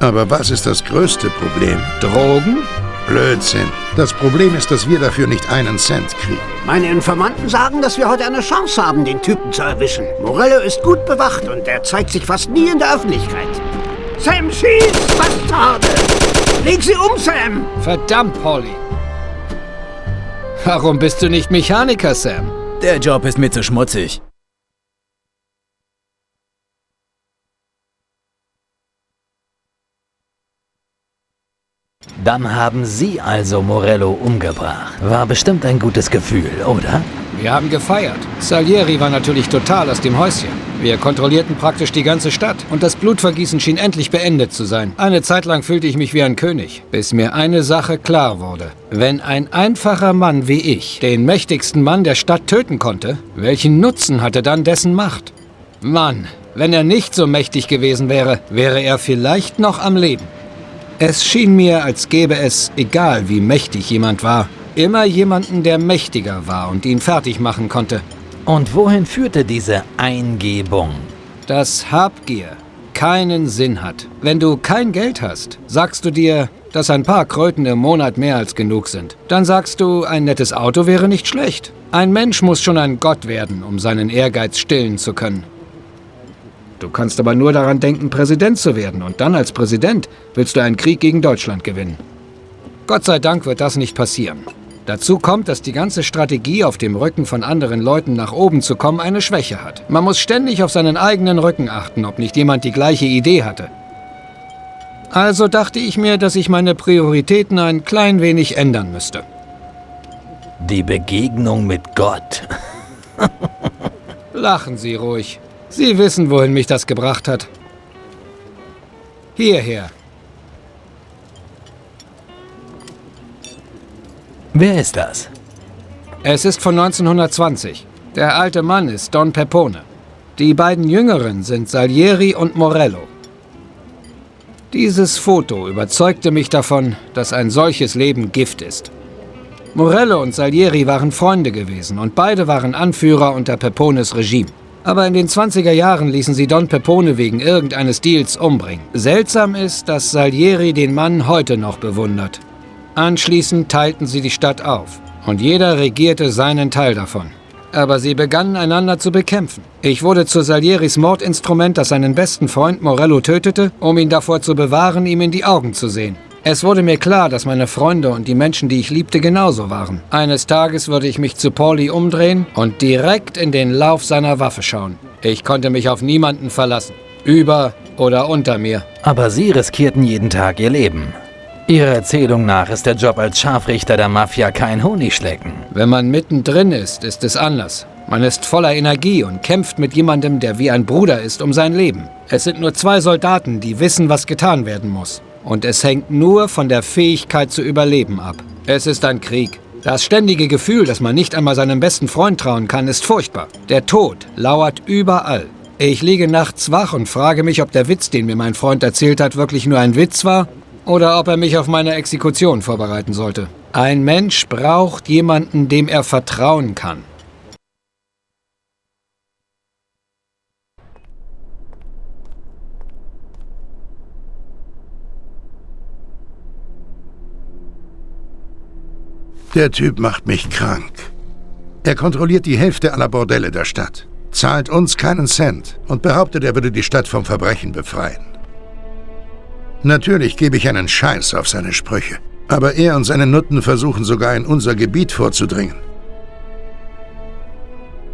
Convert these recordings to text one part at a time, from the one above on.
Aber was ist das größte Problem? Drogen? Blödsinn. Das Problem ist, dass wir dafür nicht einen Cent kriegen. Meine Informanten sagen, dass wir heute eine Chance haben, den Typen zu erwischen. Morello ist gut bewacht und er zeigt sich fast nie in der Öffentlichkeit. Sam, schieß, Bastarde! Leg sie um, Sam! Verdammt, Polly. Warum bist du nicht Mechaniker, Sam? Der Job ist mir zu schmutzig. Dann haben Sie also Morello umgebracht. War bestimmt ein gutes Gefühl, oder? Wir haben gefeiert. Salieri war natürlich total aus dem Häuschen. Wir kontrollierten praktisch die ganze Stadt. Und das Blutvergießen schien endlich beendet zu sein. Eine Zeit lang fühlte ich mich wie ein König, bis mir eine Sache klar wurde. Wenn ein einfacher Mann wie ich den mächtigsten Mann der Stadt töten konnte, welchen Nutzen hatte dann dessen Macht? Mann, wenn er nicht so mächtig gewesen wäre, wäre er vielleicht noch am Leben. Es schien mir, als gäbe es, egal wie mächtig jemand war, immer jemanden, der mächtiger war und ihn fertig machen konnte. Und wohin führte diese Eingebung? Dass Habgier keinen Sinn hat. Wenn du kein Geld hast, sagst du dir, dass ein paar Kröten im Monat mehr als genug sind. Dann sagst du, ein nettes Auto wäre nicht schlecht. Ein Mensch muss schon ein Gott werden, um seinen Ehrgeiz stillen zu können. Du kannst aber nur daran denken, Präsident zu werden. Und dann als Präsident willst du einen Krieg gegen Deutschland gewinnen. Gott sei Dank wird das nicht passieren. Dazu kommt, dass die ganze Strategie, auf dem Rücken von anderen Leuten nach oben zu kommen, eine Schwäche hat. Man muss ständig auf seinen eigenen Rücken achten, ob nicht jemand die gleiche Idee hatte. Also dachte ich mir, dass ich meine Prioritäten ein klein wenig ändern müsste. Die Begegnung mit Gott. Lachen Sie ruhig. Sie wissen, wohin mich das gebracht hat. Hierher. Wer ist das? Es ist von 1920. Der alte Mann ist Don Pepone. Die beiden Jüngeren sind Salieri und Morello. Dieses Foto überzeugte mich davon, dass ein solches Leben Gift ist. Morello und Salieri waren Freunde gewesen und beide waren Anführer unter Pepones Regime. Aber in den 20er Jahren ließen sie Don Pepone wegen irgendeines Deals umbringen. Seltsam ist, dass Salieri den Mann heute noch bewundert. Anschließend teilten sie die Stadt auf und jeder regierte seinen Teil davon. Aber sie begannen einander zu bekämpfen. Ich wurde zu Salieris Mordinstrument, das seinen besten Freund Morello tötete, um ihn davor zu bewahren, ihm in die Augen zu sehen. Es wurde mir klar, dass meine Freunde und die Menschen, die ich liebte, genauso waren. Eines Tages würde ich mich zu Paulie umdrehen und direkt in den Lauf seiner Waffe schauen. Ich konnte mich auf niemanden verlassen. Über oder unter mir. Aber Sie riskierten jeden Tag Ihr Leben. Ihrer Erzählung nach ist der Job als Scharfrichter der Mafia kein Honigschlecken. Wenn man mittendrin ist es anders. Man ist voller Energie und kämpft mit jemandem, der wie ein Bruder ist, um sein Leben. Es sind nur 2 Soldaten, die wissen, was getan werden muss. Und es hängt nur von der Fähigkeit zu überleben ab. Es ist ein Krieg. Das ständige Gefühl, dass man nicht einmal seinem besten Freund trauen kann, ist furchtbar. Der Tod lauert überall. Ich liege nachts wach und frage mich, ob der Witz, den mir mein Freund erzählt hat, wirklich nur ein Witz war oder ob er mich auf meine Exekution vorbereiten sollte. Ein Mensch braucht jemanden, dem er vertrauen kann. Der Typ macht mich krank. Er kontrolliert die Hälfte aller Bordelle der Stadt, zahlt uns keinen Cent und behauptet, er würde die Stadt vom Verbrechen befreien. Natürlich gebe ich einen Scheiß auf seine Sprüche, aber er und seine Nutten versuchen sogar in unser Gebiet vorzudringen.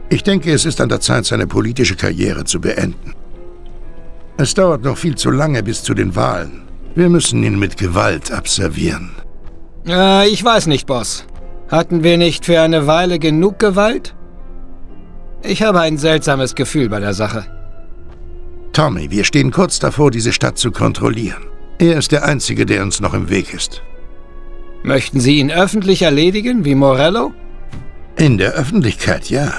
Ich denke, es ist an der Zeit, seine politische Karriere zu beenden. Es dauert noch viel zu lange bis zu den Wahlen. Wir müssen ihn mit Gewalt abservieren. Ich weiß nicht, Boss. Hatten wir nicht für eine Weile genug Gewalt? Ich habe ein seltsames Gefühl bei der Sache. Tommy, wir stehen kurz davor, diese Stadt zu kontrollieren. Er ist der Einzige, der uns noch im Weg ist. Möchten Sie ihn öffentlich erledigen, wie Morello? In der Öffentlichkeit, ja.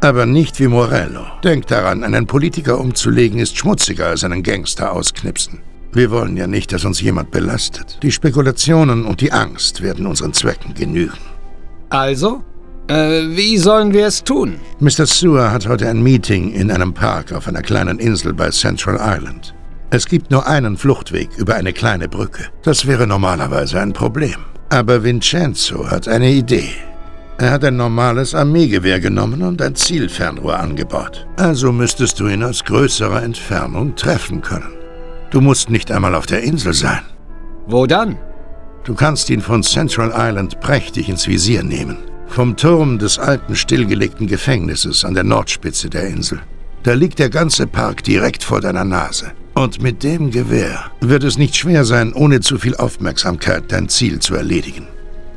Aber nicht wie Morello. Denk daran, einen Politiker umzulegen ist schmutziger als einen Gangster ausknipsen. Wir wollen ja nicht, dass uns jemand belastet. Die Spekulationen und die Angst werden unseren Zwecken genügen. Also? Wie sollen wir es tun? Mr. Sewer hat heute ein Meeting in einem Park auf einer kleinen Insel bei Central Island. Es gibt nur einen Fluchtweg über eine kleine Brücke. Das wäre normalerweise ein Problem. Aber Vincenzo hat eine Idee. Er hat ein normales Armeegewehr genommen und ein Zielfernrohr angebaut. Also müsstest du ihn aus größerer Entfernung treffen können. Du musst nicht einmal auf der Insel sein. Wo dann? Du kannst ihn von Central Island prächtig ins Visier nehmen. Vom Turm des alten, stillgelegten Gefängnisses an der Nordspitze der Insel. Da liegt der ganze Park direkt vor deiner Nase. Und mit dem Gewehr wird es nicht schwer sein, ohne zu viel Aufmerksamkeit dein Ziel zu erledigen.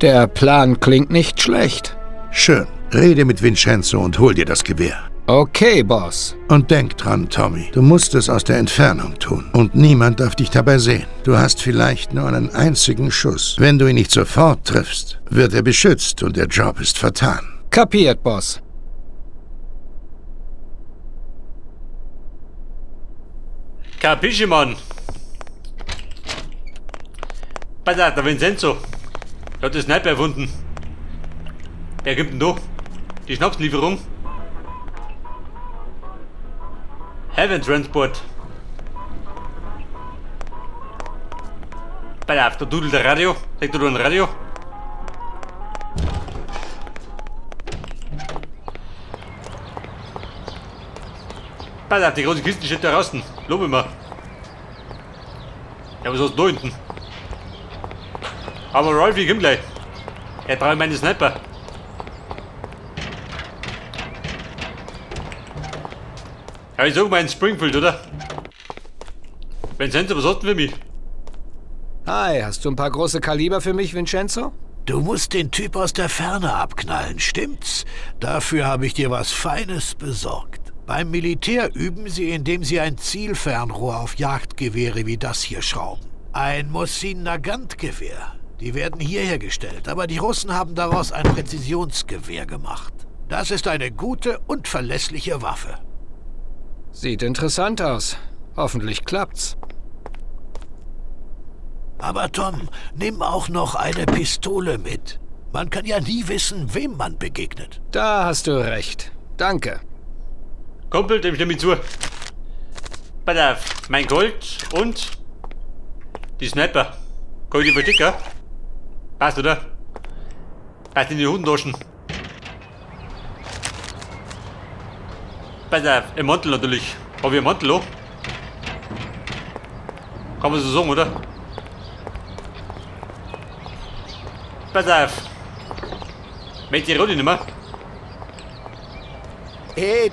Der Plan klingt nicht schlecht. Schön. Rede mit Vincenzo und hol dir das Gewehr. Okay, Boss. Und denk dran, Tommy, du musst es aus der Entfernung tun. Und niemand darf dich dabei sehen. Du hast vielleicht nur einen einzigen Schuss. Wenn du ihn nicht sofort triffst, wird er beschützt und der Job ist vertan. Kapiert, Boss. Capisci, Mann? Pass auf, der Vincenzo. Er hat das Sniper erfunden. Wer gibt denn da? Die Schnapslieferung? Heaven Transport. Pass auf, da dudelt der Radio. Sagt du da ein Radio? Pass auf, die große Kiste steht da draußen. Lob immer. Ja, was hast du da hinten? Aber Rolfi, komm gleich. Er braucht meine Sniper. Ja, ich sag mal in Springfield, oder? Vincenzo, was hast du für mich? Hi, hast du ein paar große Kaliber für mich, Vincenzo? Du musst den Typ aus der Ferne abknallen, stimmt's? Dafür habe ich dir was Feines besorgt. Beim Militär üben sie, indem sie ein Zielfernrohr auf Jagdgewehre wie das hier schrauben. Ein Mosin Nagant-Gewehr. Die werden hier hergestellt, aber die Russen haben daraus ein Präzisionsgewehr gemacht. Das ist eine gute und verlässliche Waffe. Sieht interessant aus. Hoffentlich klappt's. Aber Tom, nimm auch noch eine Pistole mit. Man kann ja nie wissen, wem man begegnet. Da hast du recht. Danke. Kumpel, dem stimme ich zu. Pass auf, mein Gold und die Sniper. Gold über Sticker. Passt, oder? Passt in die Hosentaschen. Pass auf, im Mantel natürlich. Hab ich einen Mantel auch? Kann man so sagen, oder? Pass auf. Möchtest du die Rote nicht mehr? Hey,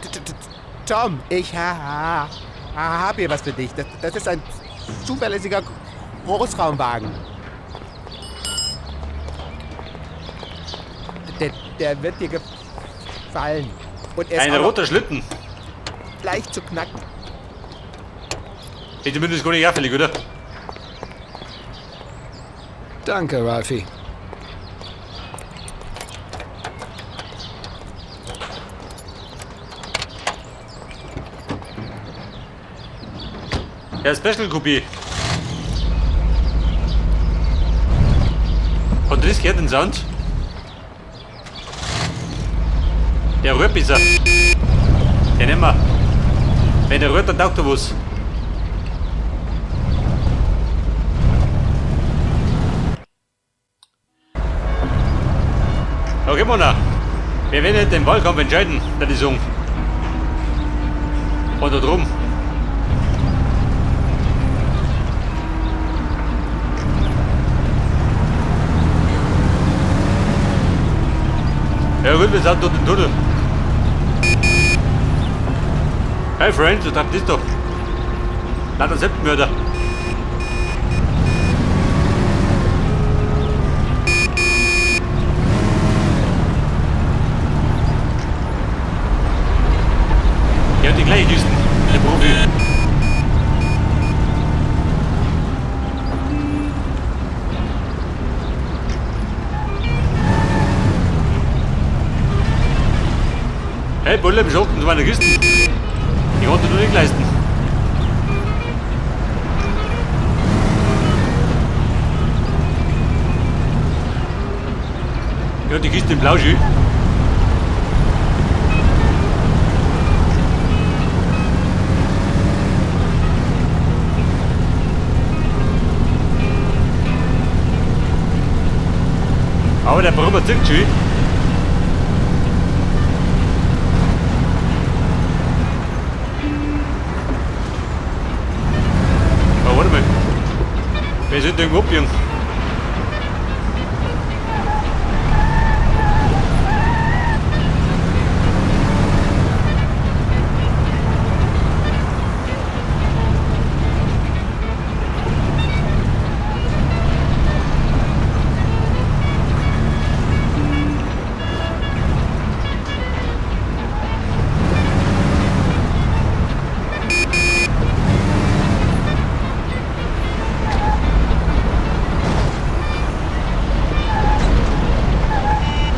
Tom, ich hab hier was für dich. Das ist ein zuverlässiger Großraumwagen. Der wird dir gefallen. Und er ist Ein auch roter Schlitten. leicht zu knacken. Ist zumindest gar nicht auffällig, oder? Danke, Ralphie. Der Special Coupé. Hat du das gehört, den Sound? Der rührt besser. Den nehmen wir. Wenn der rührt, dann taugt er was. Okay, Mona. Wir werden den Wahlkampf entscheiden, würde ich sagen. Und da drum. Ja gut, wir sind dort im Tunnel. Hey Friends, was habt ihr das doch? Lauter Selbstmörder. Ja, die gleiche Kisten. Der Profi. Hey, Bulle, beschockt zu meiner Kisten. Die konnte du nicht leisten. Ja, die Kiste im Blauschü. der Brummer zirkt schon. Oh, warte mal. Wir sind irgendwo abgegangen.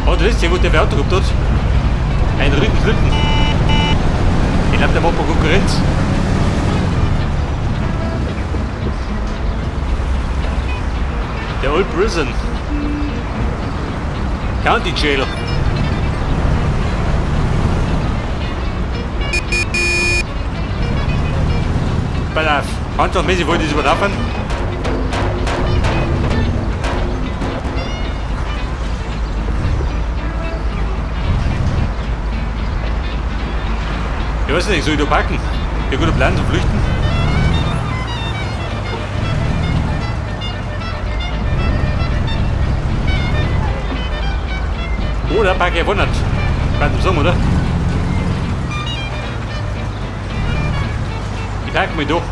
Oh, du weißt ja, wo der Auto kommt dort. Ein Rückenschlitten. Ich glaube, der macht mal Konkurrenz. Der Old Prison. County Jail. Pass auf, handlungsmäßig wollte ich das überlaufen. Ich weiß nicht, soll ich da packen? Ich habe guten Plan zu flüchten. Oder packe ich 100. Ganz im Sommer, oder? Ich packe mich doch.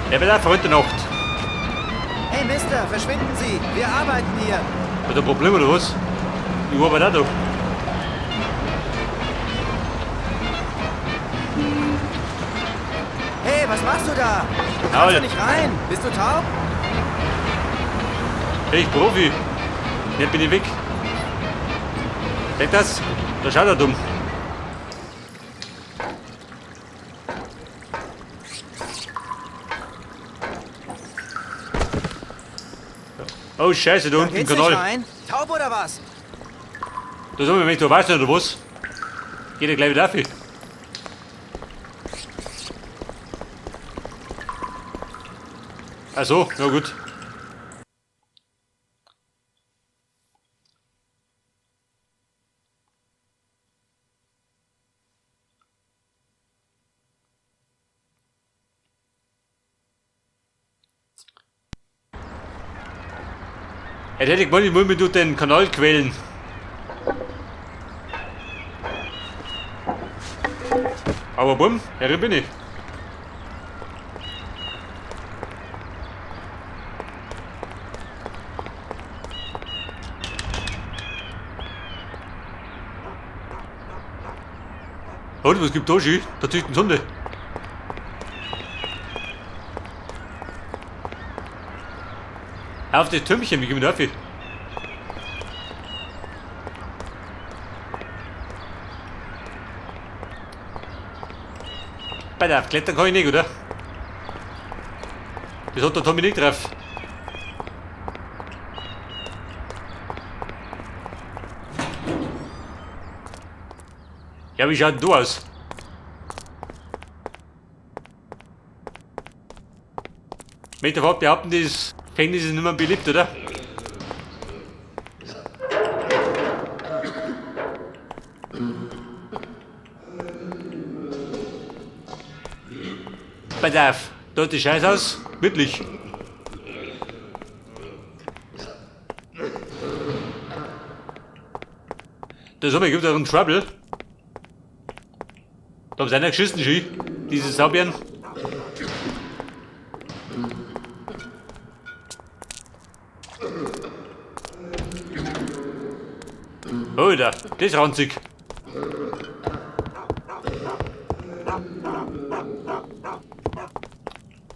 Er wird auch für heute Nacht. Hey Mister, verschwinden Sie! Wir arbeiten hier! Hat er ein Problem oder was? Ich arbeite auch da. Hey, was machst du da? Du kannst Alter. doch nicht rein! Bist du taub? Hey, ich Profi. Jetzt bin ich weg. Denk das? Da schaut er dumm. Oh Scheiße, da unten im Geht's nicht Kanal. rein? Taub oder was? Da sagen wir, wenn ich da weiß nicht, oder was? Geht er gleich wieder auf. Ach so, na gut. Jetzt hätte ich gemeint, ich muss mich durch den Kanal quälen. Aber bumm, hier bin ich. Und was gibt da schon? Da züchten Hunde. Auf das Türmchen, wie gehen wir da auf? Bei der Klettern kann ich nicht, oder? Das hat der Tommy nicht drauf. Ja, wie schaut denn du aus? Mit der Fahrt behaupten, das Gefängnis ist nicht mehr beliebt, oder? Pass auf, da sieht die Scheiße aus. Wirklich. Das haben wir gibt auch einen Trouble. Da haben sie einer geschissen schon, diese Saubieren. Alter, das ist ranzig.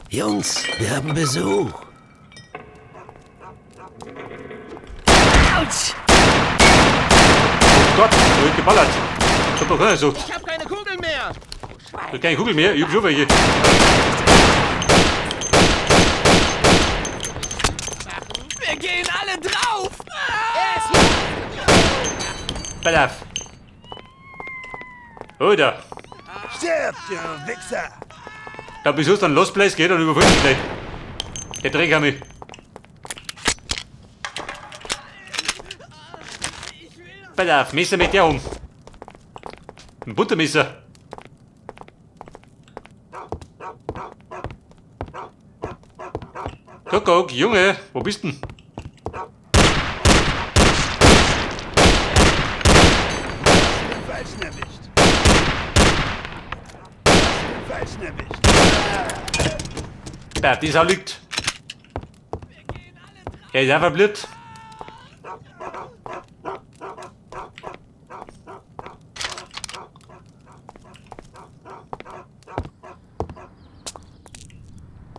Jungs, wir haben Besuch. Autsch! Oh Gott, da wird geballert. Ich hab doch keiner gesucht. Ich hab keine Kugeln mehr! Ich hab keine Kugel mehr, ich hab schon welche. Wir gehen alle drauf! Pass auf. Alter, Stirb, du Wichser! Da bis es dann Lost Place geht und überfüllt mich gleich. Der Dreck an mich. Pass auf, Messer mit dir um. Ein Buttermesser. Kuckuck, Junge, wo bist denn? Falschen erwischt. Falschen erwischt. Da, die Sau liegt. Er ist einfach blöd.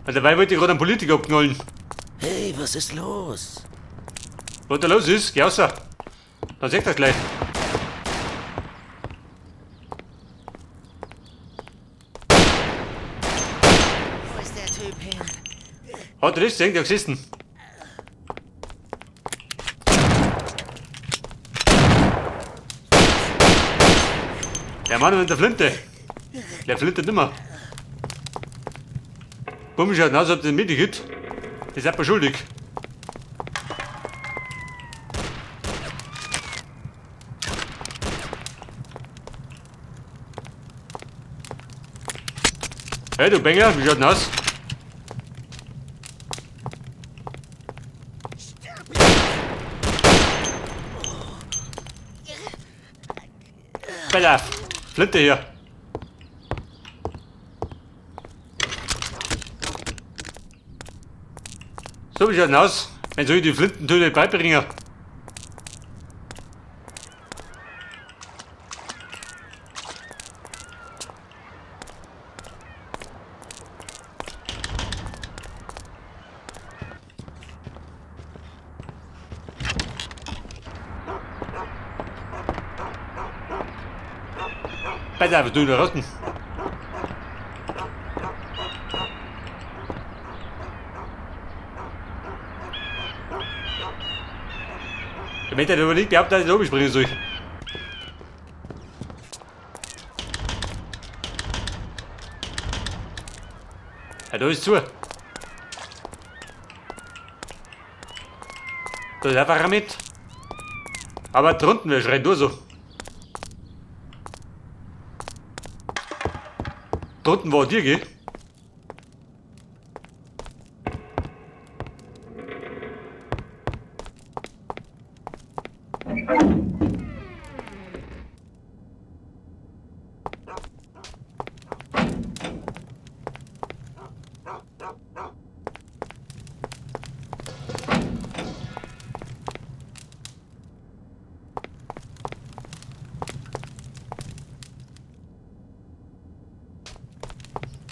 Und dabei wollte ich gerade einen Politiker abknallen. Hey, was ist los? Was da los ist, geh raus. Dann seht ihr gleich. Wo ist der Typ hin? Hat er das gesehen, der gesessen? Der Mann mit der Flinte. Der flintet nimmer. Bumm schaut aus, ob der Mitte geht. Das ist aber schuldig. Hey du Bengel, wie schaut denn aus? Pass auf, Flinte hier. So wie schaut denn aus? Wenn soll ich die Flintentöne beibringen? Pass auf, du da Rotten. Damit er überlegt, behauptet, dass ich da oben springen soll. Ja, da ist zu. Da ist einfach ein mit. Aber drunten, wer schreit nur so? Drunten war dir, gell?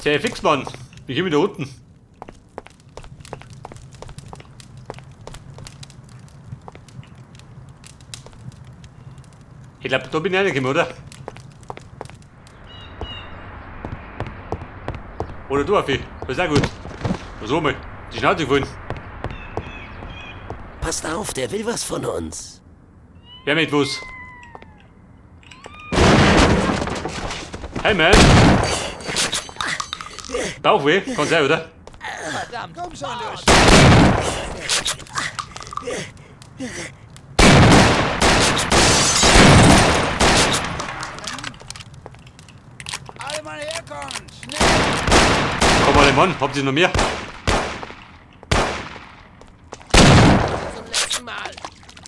Sehr fix, Mann. Wir gehen wieder unten. Ich glaube, da bin ich reingekommen, oder? Oder du, Affi. Das ist auch gut. So mal. Die Schnauze gefallen. Passt auf, der will was von uns. Wer mit was? Hey, man. Bauchweh? Kann sein, oder? Komm schon, du Alle mal herkommen! Schnell! Komm mal, Mann. Habt ihr noch mehr? Zum letzten Mal.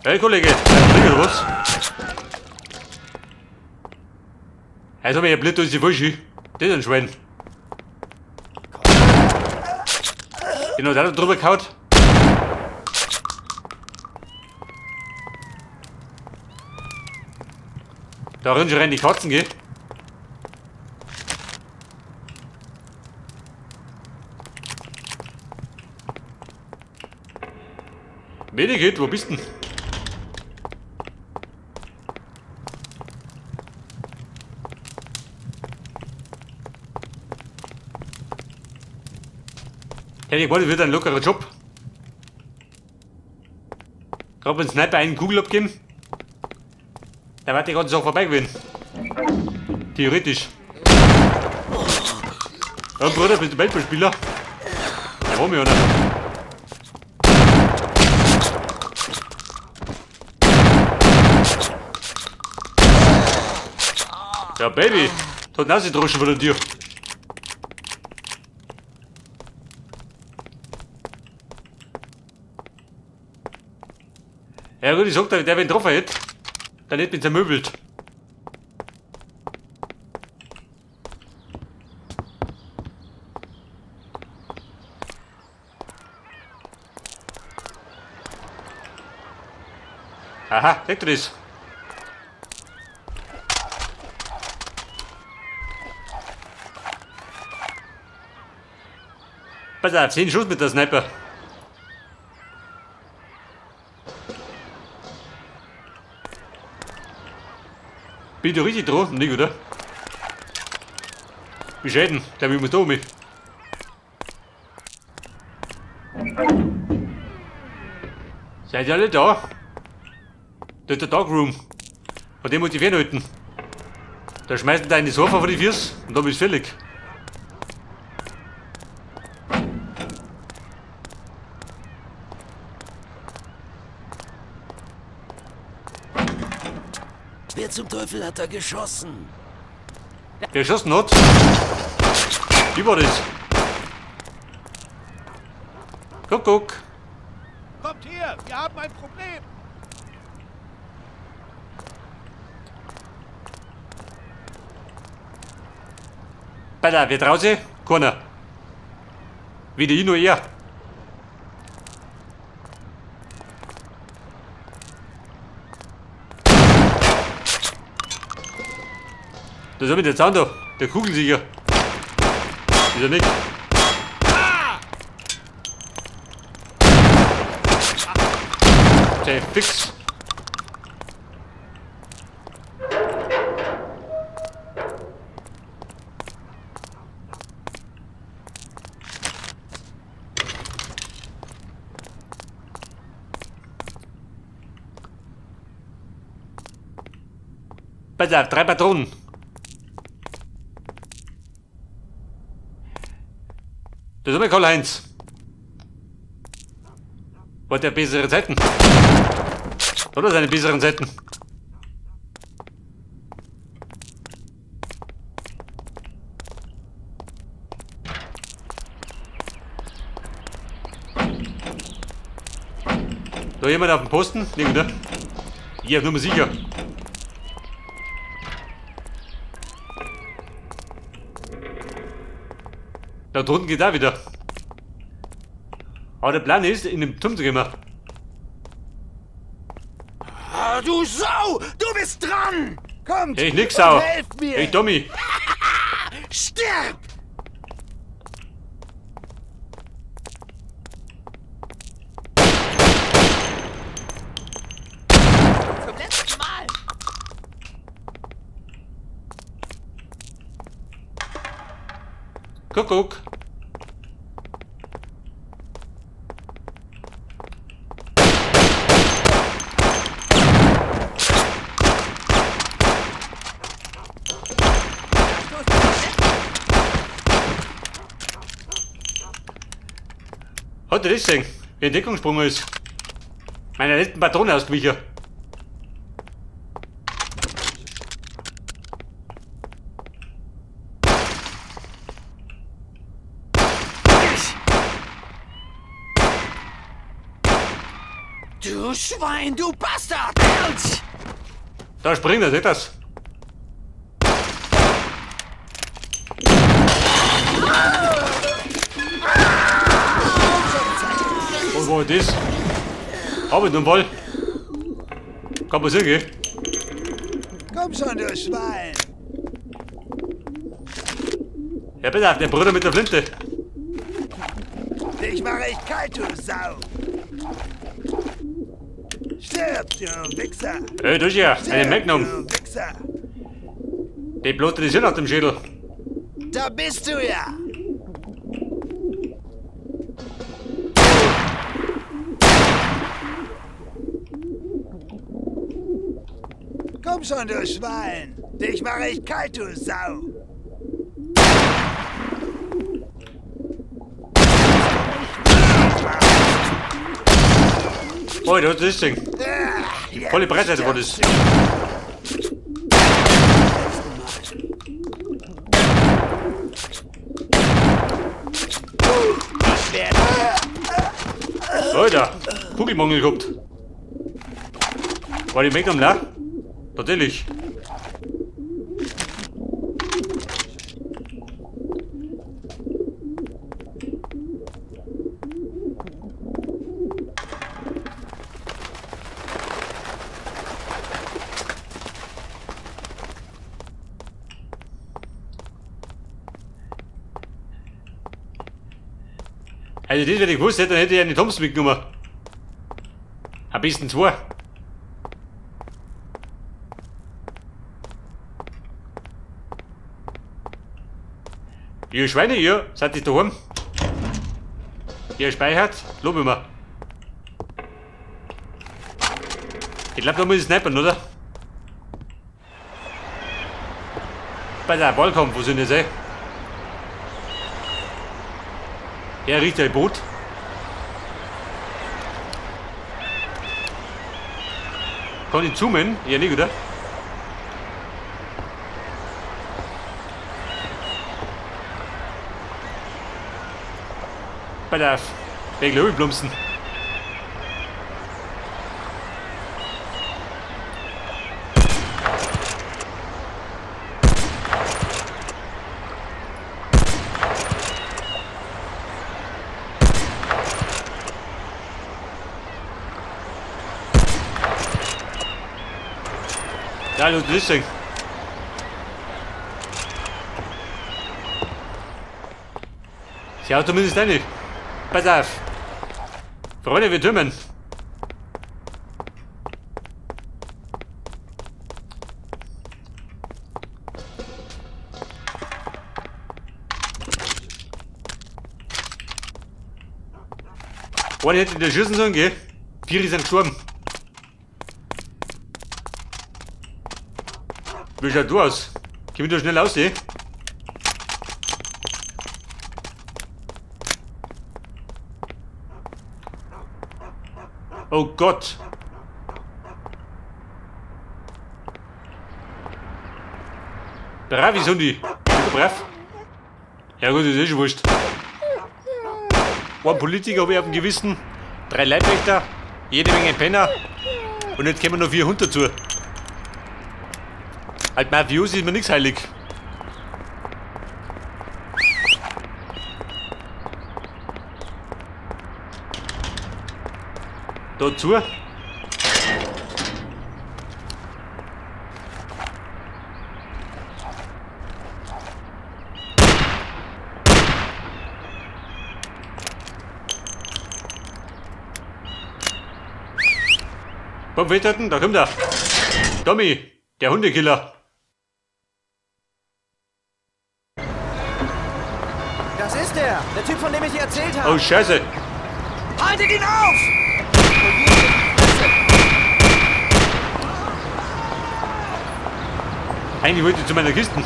Hey, Kollege. Bring oder was? Jetzt hab ich ja blöd durch die Fische. Das ist ein Schwein. Genau, da drüber gehaut. Da rennen schon rein die Katzen, gell? Medikit, wo bist denn? Hätte ich wollte, wird ein lockerer Job. Gerade wenn Sniper einen Kugel abgeben, da wird die ganze Sache vorbei gewesen. Theoretisch. Ja, Bruder, bist du Baseballspieler? Ja, warum ja nicht? Ja, Baby, da hat Nase droschen von der Tür. Ja gut, ich sag dir, der wen getroffen hätte, dann hätte mich zermöbelt. Aha, leg dir das. Pass auf, 10 Schuss mit der Sniper. Bin ich da richtig dran? Nicht, oder? Wie Schäden? Der will mir da mit. Seid ihr alle da? Da ist der Darkroom. Von dem muss ich fernhalten. Da schmeißt er deine Sofa vor die Füße und dann bist du fertig. Wer zum Teufel hat da geschossen? Wer geschossen hat? Wie war das? Guck. Kommt her, wir haben ein Problem. Bei der, wer draußen? Keiner. Weder ich noch er. Das hab ich der Zaun da, der Kugelsieger. Ist er nicht? Der fix. Pass auf, 3 Patronen. Das ist aber Karl-Heinz. Wollt ihr bessere Zeiten? Oder seine besseren Zeiten? Da jemand auf dem Posten? Nicht, oder? Ich hab nur mal sicher. Da drunten geht auch wieder. Aber der Plan ist, in den Turm zu gehen. Ah, du Sau! Du bist dran! Kommt! Ich nix Sau! Helft mir! Ich Tommy! Stirb! Zum letzten Mal! Guck. Hat er das gesehen? Wie ein Deckungssprung ist. Meine letzten Patrone ausgewichen. Du Schwein, du Bastard! Da springt er, seht das? Was war das? Hab ich nun Ball? Kann man sehen, Komm schon, du Schwein! Ja, bitte auf den Bruder mit der Flinte. Dich mache ich kalt, du Sau! Stirb, du Wichser! Hey, du ja, eine Magnum. Du Wichser! Die blutet die Sinn auf dem Schädel. Da bist du ja! Komm schon, du Schwein! Dich mache ich kalt, du Sau! Oh, da ist das Ding. Volle Brettseite war das. Alter, Kugelmangel gehabt. War die weg am Lach? Natürlich. Also das, wenn ich gewusst hätte, dann hätte ich eine Thompson mitgenommen. Am besten 2. Ihr Schweine, ihr seid ihr daheim? Ihr speichert? Lob immer. Ich glaube, da muss ich snipern, oder? Bei der Wahlkampf, wo sind die sein? Er riecht ein Boot. Kann ich zoomen? Ja, nicht, oder? Bei der wegen Ölblumsen. Ja, du das Ding. Sie hat zumindest eine. Pass auf. Freunde, wir türmen. Eine hätte in der Schüssen sollen, gell? 4 sind gestorben. Wie schaut du aus? Geh mich da schnell aus, eh? Oh Gott! Brav ist Hundi. Brav. Ja gut, das ist schon wurscht. Ein Politiker habe ich auf dem Gewissen, 3 Leibwächter, jede Menge Penner und jetzt kommen noch 4 Hunde dazu. Halt Mafiosi ist mir nichts heilig. Dazu. Komm, Wetterten, da kommt er. Tommy, der Hundekiller. Das ist der Typ, von dem ich dir erzählt habe. Oh, Scheiße. Haltet ihn auf! Eigentlich wollte ich zu meiner Kisten.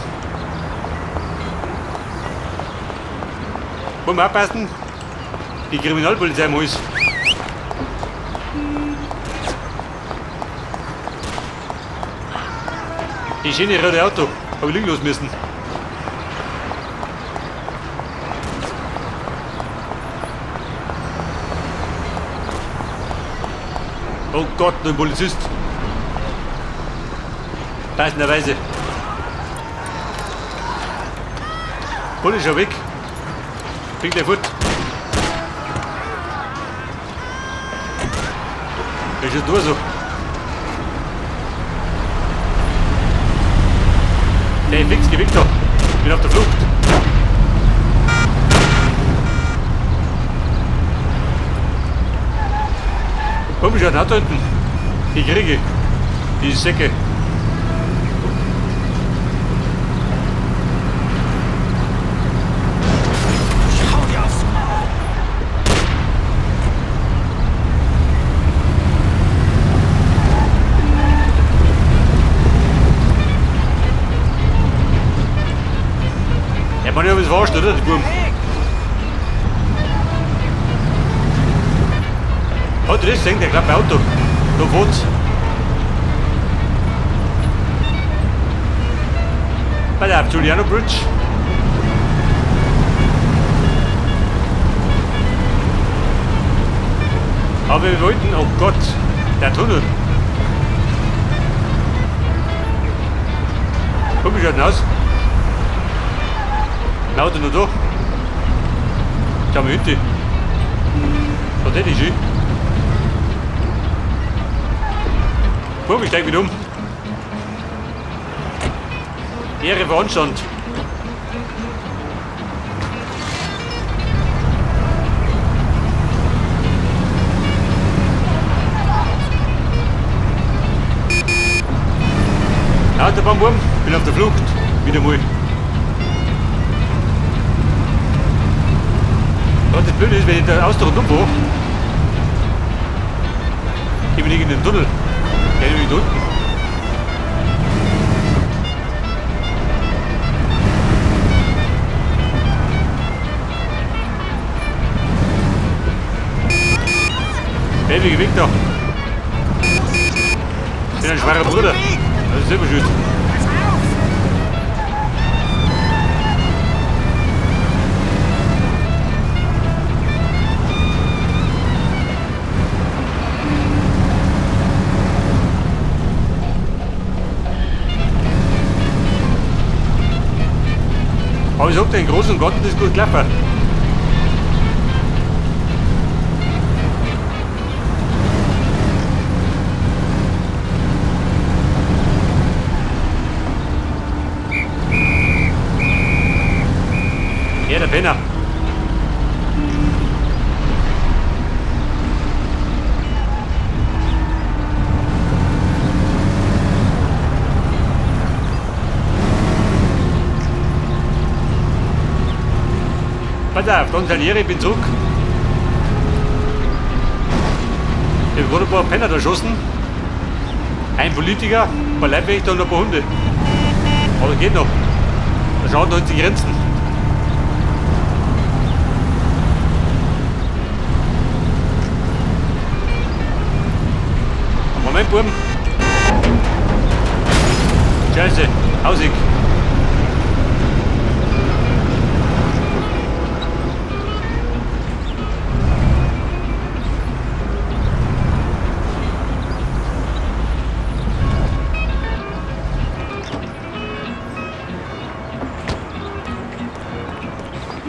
Wollen wir abpassen? Die Kriminalpolizei im Haus. Die schöne rote Auto. Hab ich liegen los müssen. Oh Gott, ein Polizist. Passenderweise. Bull ist schon weg. Bringt der Furt. Der ist schon durch so. Der ist fix gewickt da. Ich bin auf der Flucht. Komm schon, hat da hinten. Die kriege. Die Säcke. Schau dir aufs Maul! Ja, man ja was verarscht, oder? Die Buben. Hast du das gesehen? Der klappe Auto. Da fährt's. Bei der Giuliano Bridge. Aber wir wollten, oh Gott, der Tunnel. Komm ich halt raus. Ein Auto noch da. Schau mal hinten. Da hätte ich schon. Komm, ich steig wieder um. Ehre für Anstand. Autobahnwurm, bin auf der Flucht. Wieder mal. Was das Blöde ist, wenn ich da aus der Runde umfahre, ich bin nicht in den Tunnel. Der ist nämlich da unten. Baby, weg da. Ich bin ein schwerer Bruder. Das ist selber schuld. Aber ich sag dir, in Großen und Ganzen ist gut gelaufen. Ja, der Penner. Pass auf, dann Salieri, ich bin zurück. Ich habe gerade ein paar Penner da geschossen. Ein Politiker, ein paar Leibwächter und ein paar Hunde. Aber geht noch. Da schauen wir uns die Grenzen. Moment, Buben. Scheiße, Hausig.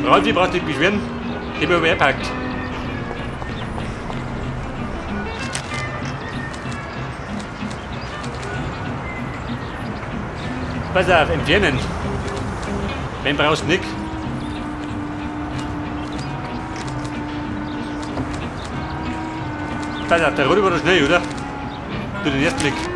Ralfi braucht nicht beschweren, ich habe überpackt. Pass auf, entfernen. Wenn brauchst du nicht. Pass auf, der Rudi war doch schnell, oder? Du den ersten Blick.